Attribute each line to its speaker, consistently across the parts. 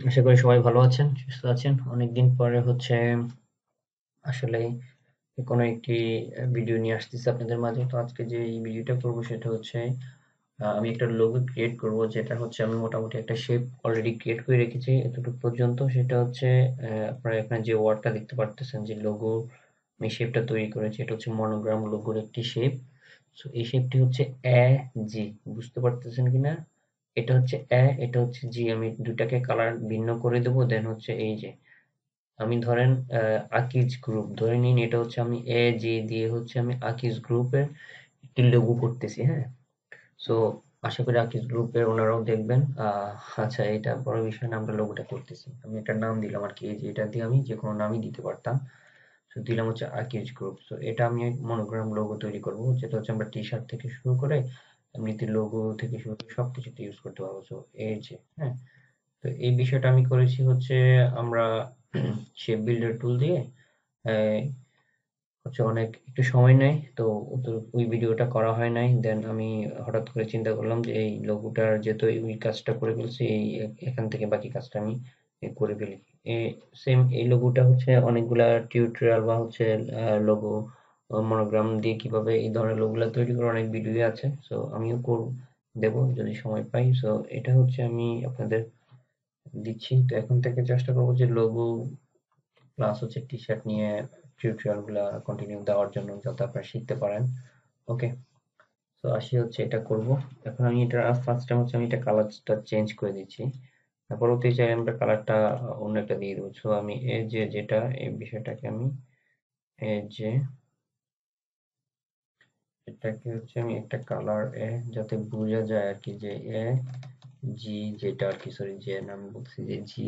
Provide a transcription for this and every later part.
Speaker 1: আশা করি সবাই ভালো আছেন, সুস্থ আছেন। অনেকদিন পরে আসলে কোনো একটি ভিডিও নিয়ে আসতেছি আপনাদের মাঝে। তো আজকে যে এই ভিডিওটা করব সেটা হচ্ছে আমি একটা লোগো ক্রিয়েট করব, যেটা হচ্ছে আমি মোটামুটি একটা শেপ অলরেডি ক্রিয়েট করে রেখেছি এতটুকু পর্যন্ত। সেটা হচ্ছে আপনারা এখানে যে ওয়ার্ডটা দেখতে পারতেছেন, যে লোগো আমি শেপটা তৈরি করেছি, এটা হচ্ছে মনোগ্রাম লোগোর একটি শেপ। সো এই শেপটি হচ্ছে এ জি, বুঝতে পারতেছেন কিনা? এটা হচ্ছে এ, এটা হচ্ছে জি। আমি দুটাকে কালার ভিন্ন করে দেবো। দেন হচ্ছে এই যে আমি ধরেন আকিজ গ্রুপ ধরে নিন, এটা হচ্ছে আমি এ জে দিয়ে হচ্ছে আমি আকিজ গ্রুপের একটি লোগো করতেছি, হ্যাঁ। সো আশা করি আকিজ গ্রুপের ওনারাও দেখবেন। আচ্ছা, এটা বড় বিষয় না, আমরা লোগোটা করতেছি। আমি একটা নাম দিলাম আর কি, এই যে এটা দিয়ে আমি যে কোনো নামই দিতে পারতাম। সো দিলাম হচ্ছে আকিজ গ্রুপ। সো এটা আমি মনোগ্রাম লোগো তৈরি করব, যেটা হচ্ছে আমরা টি শার্ট থেকে শুরু করে এমনিতে লোগো থেকে শুরু করে সবকিছুতে ইউজ করতে পারবো। সো এই যে, হ্যাঁ। তো এই বিষয়টা আমি করেছি হচ্ছে আমরা শেপ বিল্ডার টুল দিয়ে। আহ, হচ্ছে অনেক একটু সময় নেয়, তো তো ওই ভিডিওটা করা হয় নাই। দেন আমি হঠাৎ করে চিন্তা করলাম যে এই লোগোটার যেহেতু ওই কাজটা করে ফেলছি, এই এখান থেকে বাকি কাজটা আমি করে ফেলি। সেম এই লোগোটা হচ্ছে অনেকগুলা টিউটোরিয়াল বা হচ্ছে লোগো মনোগ্রাম দিয়ে কিভাবে এই ধরনের লোগোগুলা তৈরি করার অনেক ভিডিও আছে। সো আমিও দেবো যদি সময় পাই। সো এটা হচ্ছে আমি আপনাদের দিচ্ছি। তো এখন থেকে চেষ্টা করবো যে লোগো প্লাস হচ্ছে টি শার্ট নিয়ে টিউটোরিয়াল গুলা কন্টিনিউ দেওয়ার জন্য, যাতে আপনারা শিখতে পারেন। ওকে, তো আসি হচ্ছে এটা করব। এখন আমি এটা ফার্স্ট টাইম হচ্ছে আমি এটা কালারটা চেঞ্জ করে দিচ্ছি। পরবর্তী চাই আমরা কালারটা অন্য একটা দিয়ে দেবো। সো আমি এই যে যেটা এই বিষয়টাকে আমি এই যে এটাকে হচ্ছে আমি একটা কালার যাতে বোঝা যায় আর কি, যে এ জি যেটা আর কি, সরি যে নাম বলছি যে জি,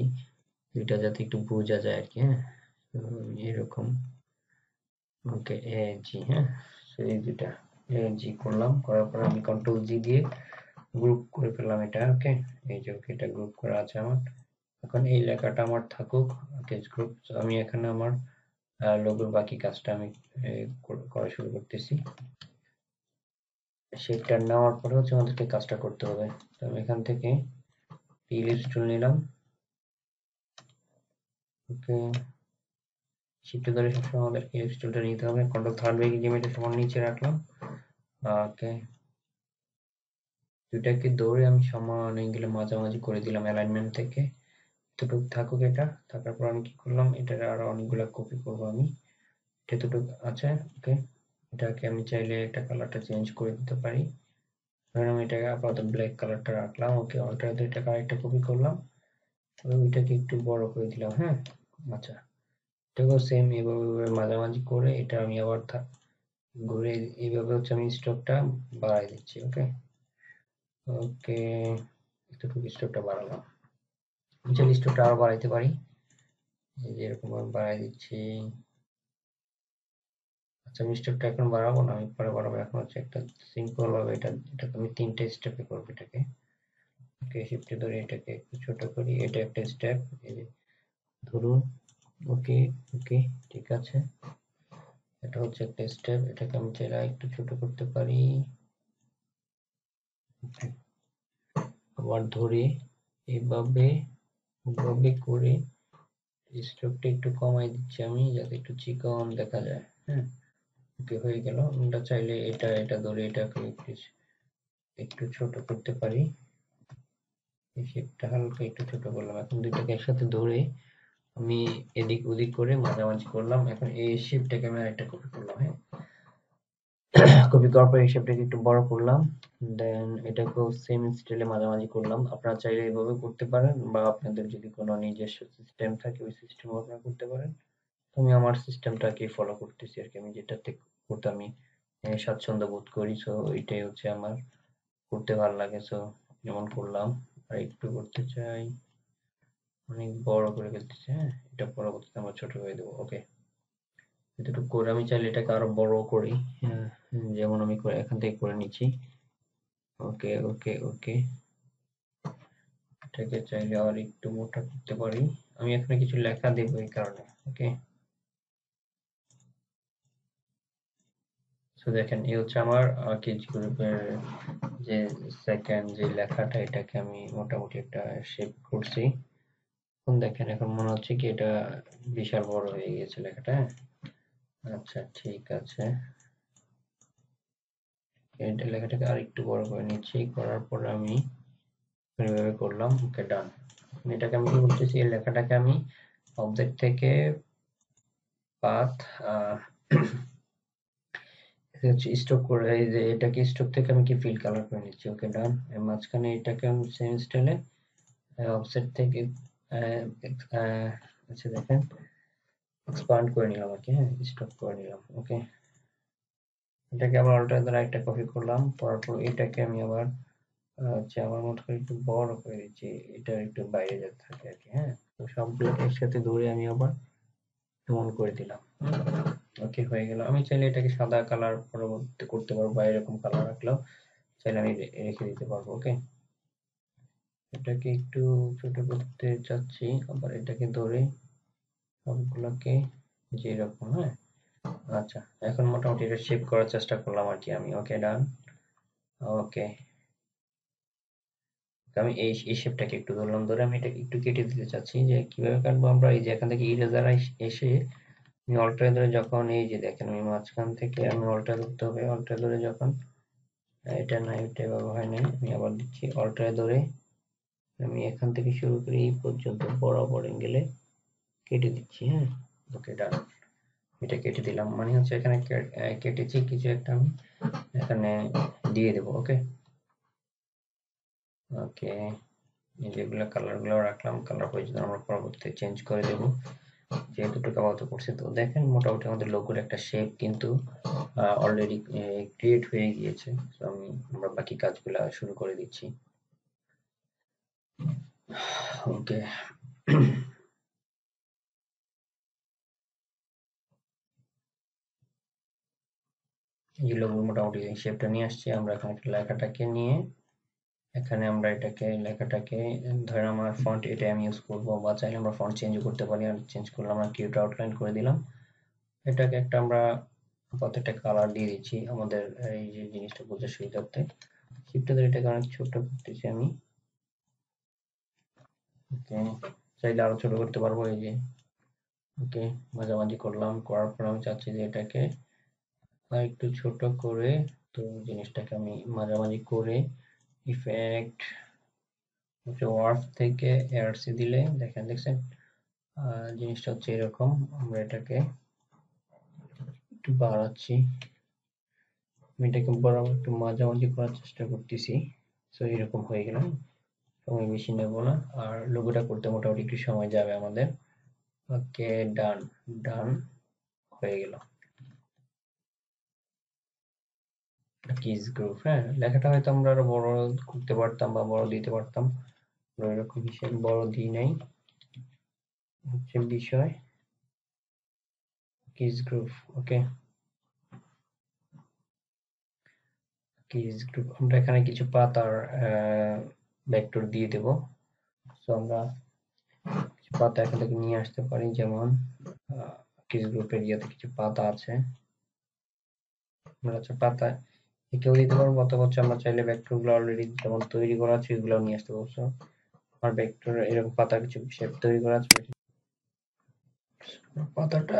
Speaker 1: এটা যাতে একটু বোঝা যায় আর কি, হ্যাঁ। তো এরকম, ওকে এ জি, হ্যাঁ। সো এই দুটা এ জি করলাম, করার পর আমি কন্ট্রোল জি দিয়ে গ্রুপ করে ফেললাম এটা। ওকে, এই যে ওকে, এটা গ্রুপ করা আছে আমার। এখন এই লেখাটা আমার থাকুক কেস গ্রুপ। আমি এখানে আমার লোগোর বাকি কাজটা আমি করা শুরু করতেছি। শেপটা নেওয়ার পরে হচ্ছে আমাদেরকে কাজটা করতে হবে। তো আমি এখান থেকে ইলিপস টুল নিলাম। ওকে, শিফট ধরে সবসময় আমাদের ইলিপস টুলটা নিতে হবে। কন্ট্রোল থার্ড ব্রেক লিমিটে সমান নিচে রাখলাম। ওকে, দুইটাকে ধরে আমি সমান এঙ্গেলে মাঝামাঝি করে দিলাম অ্যালাইনমেন্ট থেকে। এতটুকু থাকুক এটা। থাকার পর আমি কি করলাম, এটার আরো অনেকগুলা কপি করব আমি। এতটুকু আছে। ওকে, এটাকে আমি চাইলে এটা কালারটা চেঞ্জ করে দিতে পারি। ধরেন আমি এটাকে আপাতত ব্ল্যাক কালারটা রাখলাম। ওকে, অল্টার দিয়ে এটাকে আরেকটা কপি করলাম, ওইটাকে একটু বড় করে দিলাম, হ্যাঁ। আচ্ছা, এটাকেও সেম এভাবে মাঝামাঝি করে এটা আমি আবার ঘুরে এইভাবে হচ্ছে আমি স্ট্রোকটা বাড়াই দিচ্ছি। ওকে, ওকে, এতটুকু স্ট্রোকটা বাড়ালাম। আমি চাইলে স্ট্রোকটা আরো বাড়াইতে পারি, এই যে এরকম ভাবে বাড়াই দিচ্ছি। আচ্ছা, আমি স্টেপটা এখন বাড়াবো না, আমি পরে বাড়াবো। এখন হচ্ছে একটা সিম্পল ভাবে এটাকে আমি তিনটে স্টেপে করবো এটাকে। ওকে, শিফটে ধরে এটাকে একটু ছোট করি, এটা একটা স্টেপ, এই যে ধরুন। ওকে, ওকে, ঠিক আছে, এটা হচ্ছে একটা স্টেপ। এটাকে আমি চাইলে একটু ছোট করতে পারি। আবার ধরে এভাবে এভাবে করে স্ট্রোকটা একটু কমাই দিচ্ছি আমি, যাতে একটু চিকন দেখা যায়, হ্যাঁ। ওকে, হয়ে গেল। আমরা চাইলে এটা এটা ধরে এটাকে একটু একটু ছোট করতে পারি। এই শেপটা হালকা একটু ছোট করলাম। এখন দুইটাকে একসাথে ধরে আমি এদিক ওদিক করে মাঝামাঝি করলাম। এখন এই শেপটাকে আমি আরেকটা কপি করলাম, হ্যাঁ। কপি করার পর এই শেপটাকে একটু বড় করলাম। দেন এটাকেও সেম স্টাইলে মাঝামাঝি করলাম। আপনারা চাইলে এইভাবে করতে পারেন, বা আপনাদের যদি কোনো নিজস্ব সিস্টেম থাকে ওই সিস্টেমও আপনারা করতে পারেন। আমি আমার সিস্টেমটাকে ফলো করতেছি আর কি, আমি যেটাতে করতে আমি স্বাচ্ছন্দ্য বোধ করি। সো এটাই হচ্ছে আমার করতে ভালো লাগে। সো যেমন করলাম, আর একটু করতে চাই, অনেক বড় করে ফেলতেছি, হ্যাঁ। এটা পরবর্তীতে আমরা ছোট করে দেবো। ওকে, এতটুকু করে আমি চাইলে এটাকে আরো বড় করি, হ্যাঁ, যেমন আমি এখান থেকে করে নিচ্ছি। ওকে, ওকে, ওকে, এটাকে চাইলে আর একটু মোটা করতে পারি। আমি এখানে কিছু লেখা দেবো এই কারণে। ওকে, তো দেখেন এই হচ্ছে আমার কিজ গ্রুপের যে সেকেন্ড যে লেখাটা, এটাকে আমি মোটামুটি একটা শেপ করছি। এখন দেখেন, এখন মনে হচ্ছে কি এটা বিশাল বড় হয়ে গেছে লেখাটা, হ্যাঁ? আচ্ছা, ঠিক আছে। এটা লেখাটাকে আরেকটু বড় করে নিচ্ছি, করার পরে আমি এইভাবে করলাম, ওকে, ডান। এটাকে আমি কি বলতেছি, এই লেখাটাকে আমি অবজেক্ট থেকে পাথ হচ্ছে স্ট্রোক করে, এই যে এটাকে স্ট্রোক থেকে আমি কি ফিল কালার করে নিচ্ছি, ওকে, ডান। এর মাঝখানে এটাকে আমি সেম স্টাইলে অফসেট থেকে আচ্ছা দেখেন, এক্সপান্ড করে নিলাম আর কি, হ্যাঁ, স্টপ করে নিলাম, ওকে। এটাকে আবার অল্টার দ্বারা একটা কপি করলাম, করার পর এটাকে আমি আবার হচ্ছে আমার মতো করে একটু বড় করে দিচ্ছি, এটা একটু বাইরে যেতে থাকে আর কি, হ্যাঁ। তো সবগুলোকে একসাথে ধরে আমি আবার এমন করে দিলাম, ওকে, হয়ে গেল। আমি চাইলে এটাকে সাদা কালার পরবর্তী করতে পারবো, বা এরকম কালার রাখলেও চাইলে আমি রেখে দিতে পারবো, ওকে। এটাকে একটু ছোট করতে চাচ্ছি, আবার এটাকে ধরে সবগুলোকে যেরকম, হ্যাঁ। আচ্ছা, এখন মোটামুটি এটা শেপ করার চেষ্টা করলাম আর কি আমি, ওকে, ডান। ওকে, আমি এই শেপটাকে একটু ধরলাম, ধরে আমি এটাকে একটু কেটে দিতে চাচ্ছি, যে কিভাবে কাটবো আমরা, এই যে এখান থেকে ইরেজার এসে আমি অল্টার ধরে যখন, এই যে দেখেন আমি মাঝখান থেকে আমি অল্টার ধরতে হবে, অল্টার ধরে যখন এটা নাই, এটা ব্যবহার নেই, আমি আবার দিচ্ছি অল্টার ধরে, আমি এখান থেকে শুরু করে এই পর্যন্ত বরাবর এঙ্গেলে কেটে দিচ্ছি, হ্যাঁ। ওকে, ডান। এটা কেটে দিলাম, মানে হচ্ছে এখানে কেটেছি কিছু একটা আমি এখানে দিয়ে দেবো, ওকে। ওকে, যেগুলো কালার গুলো রাখলাম, কালার পর্যন্ত আমরা পরবর্তীতে চেঞ্জ করে দেবো, যেহেতু আপাতত করছে। তো দেখেন মোটামুটি আমাদের লোগোর একটা শেপ কিন্তু অলরেডি ক্রিয়েট হয়ে গিয়েছে। তো আমরা বাকি কাজগুলো শুরু করে দিচ্ছি, ওকে। এই লোগোর মোটামুটি শেপটা নিয়ে আসছি, আমরা এখন একটা লেখাটাকে নিয়ে এখানে আমরা লেখাটাকে ধরে আমার ফন্ট এটা আমি ইউজ করবো, বা চাইলে আমরা ফন্ট চেঞ্জ করতে পারি, আর চেঞ্জ করলে আমরা কিউট আউটলাইন করে দিলাম। এটাকে একটা আমরা আপাতত একটা কালার দিয়ে দিচ্ছি আমাদের এই যে জিনিসটা বোঝার সুবিধার্থে। শিফটে ধরে এটাকে অনেক ছোট করতেছি আমি, ওকে। চাইলে আরো ছোট করতে পারবো, এই যে, ওকে, মাঝামাঝি করলাম, করার পর আমি চাচ্ছি যে এটাকে আর একটু ছোট করে, তো জিনিসটাকে আমি মাঝামাঝি করে ইফেক্ট হচ্ছে ওয়ার্ফ থেকে এআরসি দিলে দেখেন, দেখছেন জিনিসটা হচ্ছে এরকম। আমরা এটাকে একটু বাড়াচ্ছি, আমি এটাকে বরাবর একটু মাঝামাঝি করার চেষ্টা করতেছি, তো এরকম হয়ে গেল। সময় বেশি নেব না, আর লোগোটা করতে মোটামুটি একটু সময় যাবে আমাদের, ওকে, ডান। ডান হয়ে গেল। কিস গ্রুপ, হ্যাঁ, লেখাটা হয়তো আমরা আরো বড় করতে পারতাম বা বড় দিতে পারতাম, এরকম হিসেবে বড় দিই নাই, হচ্ছে বিষয় কিস গ্রুপ, ওকে। কিস গ্রুপ আমরা এখানে কিছু পাতার ভেক্টর দিয়ে দেব। সো আমরা কিছু পাতা এখান থেকে নিয়ে আসতে পারি, যেমন কিস গ্রুপের ইয়াতে কিছু পাতা আছে, আমরা হচ্ছে পাতা একেও দিতে পারবো, অথবা হচ্ছে আমরা চাইলে ভেক্টর গুলো অলরেডি যেমন তৈরি করা আছে এগুলো নিয়ে আসতে পারবো। So, আমার ভেক্টর এরকম পাতার কিছু শেপ তৈরি করা আছে, পাতাটা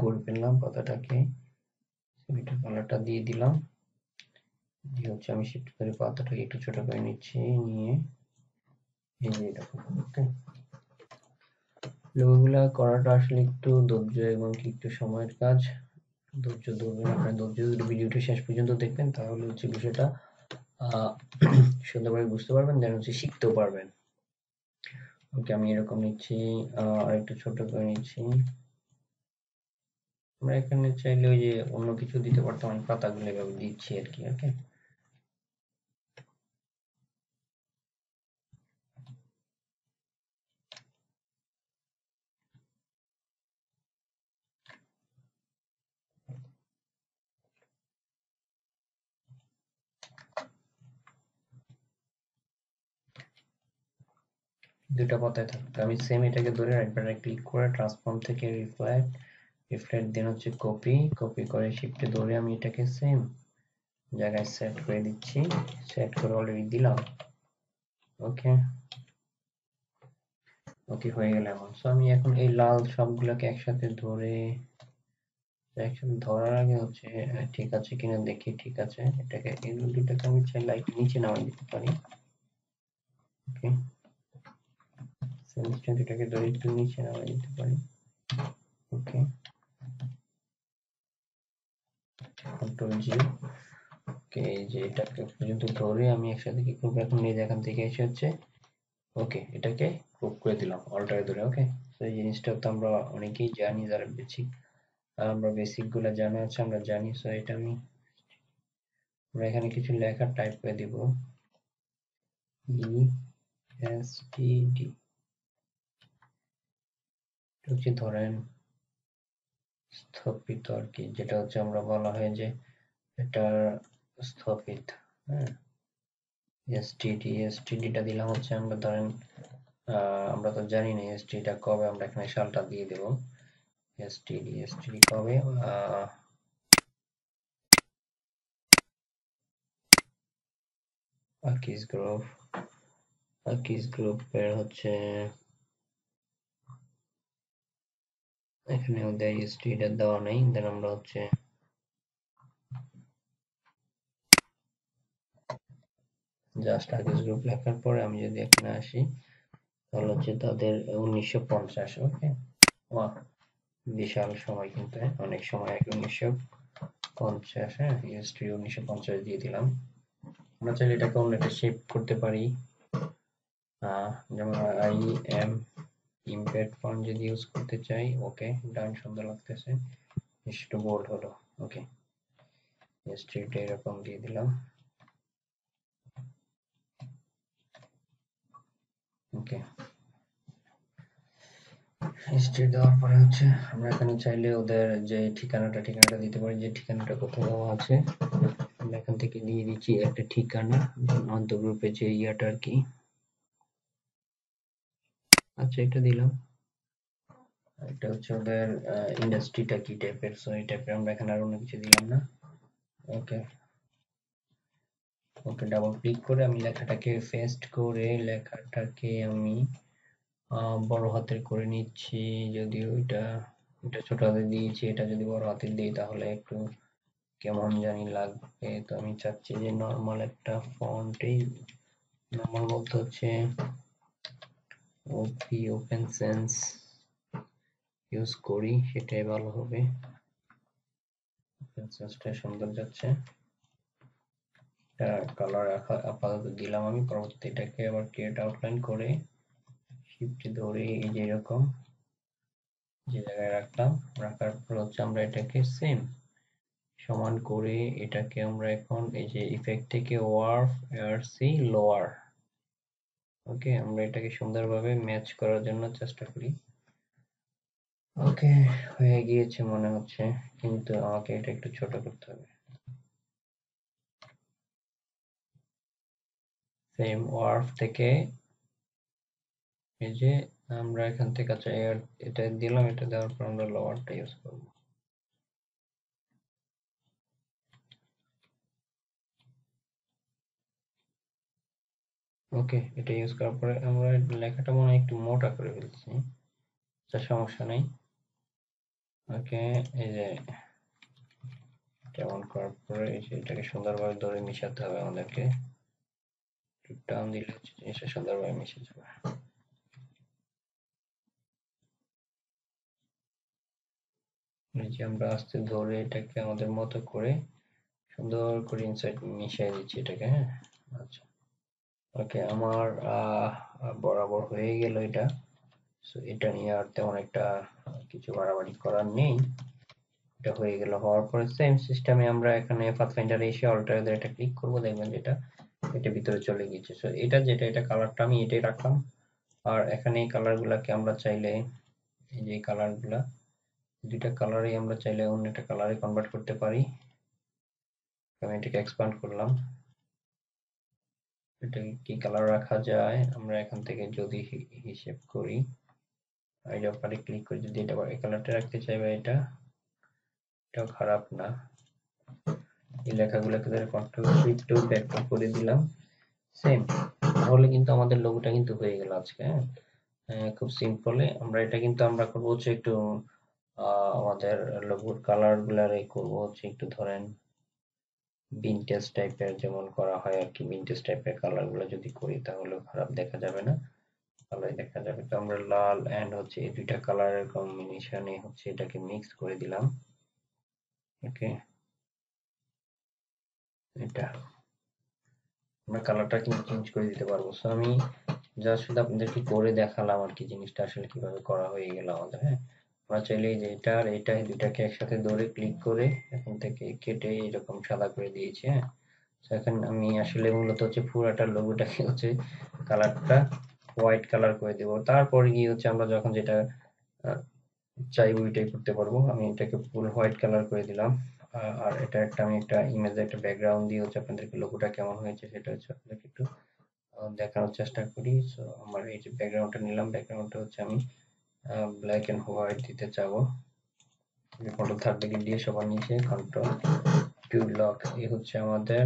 Speaker 1: করে ফেললাম, পাতাটাকে এটা কালারটা দিয়ে দিলাম, দিয়ে হচ্ছে আমি শিফট করে পাতাটাকে একটু ছোট করে নিচ্ছি, নিয়ে এই যে এরকম, ওকে। লোগোগুলা করাটা আসলে একটু ধৈর্য এবং কি একটু সময়ের কাজ, ধৈর্য ধরবেন, আপনার ধৈর্য ধরে ভিডিওটি শেষ পর্যন্ত দেখবেন, তাহলে হচ্ছে বিষয়টা আহ সুন্দরভাবে বুঝতে পারবেন, দেন হচ্ছে শিখতেও পারবেন। ওকে, আমি এরকম নিচ্ছি, আর একটু ছোট করে নিচ্ছি। আমরা এখানে চাইলে ওই যে অন্য কিছু দিতে পারতাম, আমি পাতাগুলো এভাবে দিচ্ছি আর কি, ওকে। দুটা পাতায় থাকতো, আমি সেম এটাকে ধরে একবার ক্লিক করে ট্রান্সফর্ম থেকে রিফ্লেক্ট, রিফ্লেক্ট দেন হচ্ছে কপি, কপি করে শিফটে ধরে আমি এটাকে সেম জায়গায় সেট করে দিচ্ছি, সেট করে অলরেডি দিলাম, ওকে। ওকে, হয়ে গেল এমন। সো আমি এখন এই লাল সবগুলোকে একসাথে ধরার আগে হচ্ছে ঠিক আছে কিনা দেখি। ঠিক আছে, এটাকে এগুলো দুটাকে আমি চাইলে একটু নিচে নামিয়ে দিতে পারি। ওকে, সেন্সটা দুটাকে ধরে একটু নিচে নামিয়ে দিতে পারি। ওকে, কন্ট্রোল জি। ওকে, এই যে এটাকে পর্যন্ত ধরে আমি একসাথে কি করবো এখন, এই যে এখান থেকে এসে হচ্ছে ওকে এটাকে গ্রুপ করে দিলাম অল্টারে ধরে। ওকে, তো এই জিনিসটা তো আমরা অনেকেই জানি, যারা বেসিক, আমরা বেসিক গুলা জানা আছে, আমরা জানি। সো এটা আমরা এখানে কিছু লেখা টাইপ করে দিব, ESTD, হচ্ছে ধরেন স্থপিত আর কি, যেটা হচ্ছে আমরা বলা হয় যে এটা স্থপিত। হ্যাঁ, এসটিডি টা দিলাম হচ্ছে আমরা ধরেন আমরা তো জানি না এসটিডি টা কবে, আমরা এখানে সালটা দিয়ে দেব। এসটিডি কবে, আকিস গ্রুপের হচ্ছে এখানে ওদের এসটিডি টা দেওয়া নেই। দেন আমরা হচ্ছে জাস্ট আকিস গ্রুপ লেখার পরে আমি যদি এখানে আসি, তাহলে হচ্ছে তাদের 1950। ওকে, বিশাল সময় কিন্তু, অনেক সময়, 1950। হ্যাঁ, হিস্ট্রি 1950 দিয়ে দিলাম। আমরা চাইলে এটাকে অন্য একটা শেপ করতে পারি, যেমন আই এম ইমপ্যাক্ট ফন্ট যদি ইউজ করতে চাই। ওকে, ডান, সুন্দর লাগতেছে, একটু বোল্ড হলো। ওকে, হিস্ট্রিটা এরকম দিয়ে দিলাম। ওকে, হিস্ট্রি দেওয়ার পরে হচ্ছে আমরা এখানে চাইলে ওদের যে ঠিকানাটা দিতে পারি, যে ঠিকানাটা কোথায় দেওয়া আছে। আমরা এখান থেকে দিয়ে দিচ্ছি একটা ঠিকানা, আন্তঃগ্রুপে যে ইয়াটা আর কি। আচ্ছা, এটা দিলাম। এটা হচ্ছে ওদের ইন্ডাস্ট্রিটা কি টাইপের, সো এই টাইপের আমরা এখানে আর অন্য কিছু দিলাম না। ওকে, ওকে, ডাবল ক্লিক করে আমি লেখাটাকে পেস্ট করে লেখাটাকে আমি বড় হাতের করে নিচ্ছি। যদিও এটা ছোট হাতে দিয়েছি, এটা যদি বড় হাতের দিই তাহলে একটু কেমন জানি লাগবে। তো আমি চাচ্ছি যে নর্মাল একটা ফন্টেই, নর্মাল বলতে হচ্ছে ওপি, ওপেন সেন্স ইউজ করি, সেটাই ভালো হবে। ওপেন সেন্সটা সুন্দর যাচ্ছে। কালার আপাতত দিলাম আমি, পরবর্তীতে এটাকে আবার ক্রিয়েট আউটলাইন করে শিফট ধরে এই যে এরকম যে জায়গায় রাখলাম, রাখার পর হচ্ছে আমরা এটাকে সেম সমান করে এটাকে আমরা এখন এই যে ইফেক্ট থেকে ওয়ার্ফ এআরসি লোয়ার। ওকে, আমরা এটাকে সুন্দরভাবে ম্যাচ করার জন্য চেষ্টা করি। ওকে, হয়ে গিয়েছে মনে হচ্ছে, কিন্তু আমাকে এটা একটু ছোট করতে হবে। সেম ওয়ার্ফ থেকে এই যে আমরা এখান থেকে আচ্ছা এটা দিলাম, এটা দেওয়ার পর আমরা লোয়ারটা ইউজ করব। ওকে, এটা ইউজ করার পরে আমরা লেখাটা মনে হয় একটু মোটা করে ফেলছি, আচ্ছা সমস্যা নেই। ওকে, এই যে যেমন করার পরে এই যে এটাকে সুন্দরভাবে ধরে মিশাতে হবে আমাদেরকে, একটু টান দিলে হচ্ছে জিনিসটা সুন্দরভাবে মিশে যাবে। এই যে আমরা আস্তে ধরে এটাকে আমাদের মতো করে সুন্দর করে ইনসাইড মিশিয়ে দিচ্ছি এটাকে। হ্যাঁ, আচ্ছা, ওকে, আমার বরাবর হয়ে গেল এটা। সো এটা নিয়ে আর তেমন একটা কিছু বাড়াবাড়ি করার নেই। এটা হয়ে গেল, হওয়ার পরে সেম সিস্টেমে আমরা এখানে পাথফাইন্ডারে এসে অল্টারে এটা ক্লিক করব, দেখবেন যেটা এটা ভিতরে চলে গেছে। সো এটা যেটা, এটা কালারটা আমি এটাই রাখলাম। আর এখানে এই কালার গুলাকে আমরা চাইলে এই যে কালার গুলা, দুইটা কালারই আমরা চাইলে অন্য একটা কালারে কনভার্ট করতে পারি। আমি এটাকে এক্সপ্যান্ড করলাম, এটা কি কালার রাখা যায় আমরা এখান থেকে যদি হিসেব করি, আইডিয়া পারে ক্লিক করে যদি এটা এই কালারটা রাখতে চাই, বা এটাও খারাপ না। এই লেখাগুলোকে ধরে কন্ট্রোল শিফট টু ব্যাক করে দিলাম সেম, তাহলে কিন্তু আমাদের লোগোটা কিন্তু হয়ে গেল আজকে। হ্যাঁ, খুব সিম্পলি আমরা এটা কিন্তু আমরা করবো হচ্ছে একটু আমাদের লোগোর কালার গুলারে করবো হচ্ছে একটু ধরেন ভিনটেজ টাইপের, যেমন করা হয় আর কি। ভিনটেজ টাইপের কালার গুলো যদি করি তাহলে খারাপ দেখা যাবে না, ভালোই দেখা যাবে। তো আমরা লাল এন্ড হচ্ছে এই দুইটা কালারের কম্বিনেশনে হচ্ছে এটাকে মিক্স করে দিলাম। ওকে, এটা আমরা কালারটা কিন্তু চেঞ্জ করে দিতে পারবো। সো আমি জাস্ট শুধু আপনাদেরকে করে দেখালাম আর কি জিনিসটা আসলে কিভাবে করা হয়ে গেল আমাদের। হ্যাঁ, আমরা চাইলে যে এটা আর এটা এই দুটাকে একসাথে ধরে ক্লিক করে এখান থেকে কেটে এরকম সাদা করে দিয়েছি। হ্যাঁ, তো এখন আমি আসলে মূলত হচ্ছে পুরাটার লোগোটাকে হচ্ছে কালারটা হোয়াইট কালার করে দেবো। তারপরে গিয়ে হচ্ছে আমরা যখন যেটা চাইবো ওইটাই করতে পারবো। আমি এটাকে ফুল হোয়াইট কালার করে দিলাম। আর এটা একটা আমি একটা ইমেজে একটা ব্যাকগ্রাউন্ড দিয়ে হচ্ছে আপনাদেরকে লোগোটা কেমন হয়েছে সেটা হচ্ছে আপনাদেরকে একটু দেখানোর চেষ্টা করি। সো আমার এই যে ব্যাকগ্রাউন্ডটা নিলাম, ব্যাকগ্রাউন্ডটা হচ্ছে আমি ব্ল্যাক এন্ড হোয়াইট দিতে চাবো। কন্ট্রোল থার্ড ব্র্যাকেট দিয়ে সবার নিচে কন্ট্রোল টু লক, এই হচ্ছে আমাদের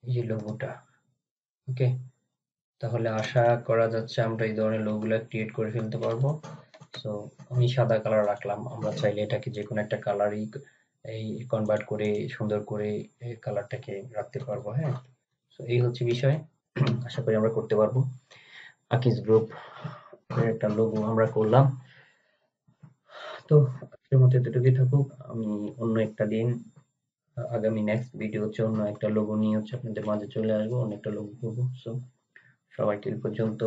Speaker 1: এই যে লোগোটা। ওকে, তাহলে আশা করা যাচ্ছে আমরা এই ধরনের লোগোগুলো ক্রিয়েট করে ফেলতে পারবো। সো আমি সাদা কালার রাখলাম, আমরা চাইলে এটাকে যে কোনো একটা কালারই এই কনভার্ট করে সুন্দর করে এই কালারটাকে রাখতে পারবো। হ্যাঁ, সো এই হচ্ছে বিষয়। আশা করি আমরা করতে পারবো। আকিজ গ্রুপ এর একটা লোগো আমরা করলাম। তো আজকের মতো এতটুকুই থাকুক। আমি অন্য একটা দিন আগামী নেক্সট ভিডিও হচ্ছে অন্য একটা লোগো নিয়ে হচ্ছে আপনাদের মাঝে চলে আসবো, অন্য একটা লোগো করবো। সো সবাইকে এই পর্যন্ত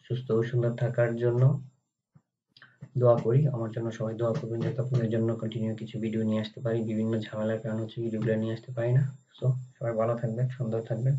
Speaker 1: সুস্থ ও সুন্দর থাকার জন্য দোয়া করি। আমার জন্য সবাই দোয়া করবেন যাতে আপনাদের জন্য কন্টিনিউ কিছু ভিডিও নিয়ে আসতে পারি। বিভিন্ন ঝামেলার কারণে হচ্ছে ভিডিওগুলো নিয়ে আসতে পারি না। সো সবাই ভালো থাকবেন, সুন্দর থাকবেন।